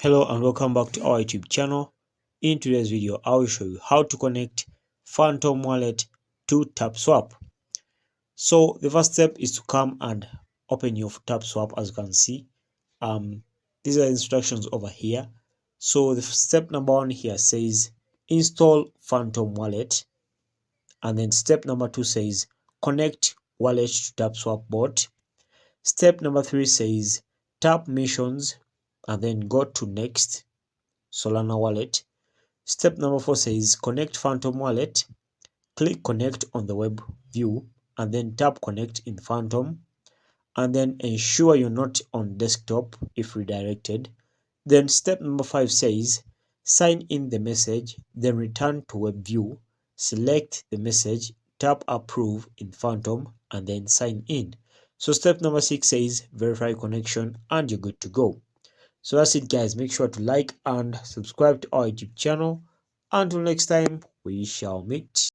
Hello and welcome back to our YouTube channel. In today's video, I will show you how to connect Phantom Wallet to Tapswap. So the first step is to come and open your Tapswap. As you can see, these are the instructions over here. So the step number 1 here says install Phantom Wallet, and then step number 2 says connect wallet to Tapswap bot. Step number 3 says tap missions and then go to next Solana wallet. Step number 4 says connect Phantom wallet. Click connect on the web view and then tap connect in Phantom, and then ensure you're not on desktop if redirected. Then step number 5 says sign in the message, then return to web view, select the message, tap approve in Phantom and then sign in. So step number 6 says verify connection and you're good to go. So that's it, guys. Make sure to like and subscribe to our YouTube channel. Until next time, we shall meet.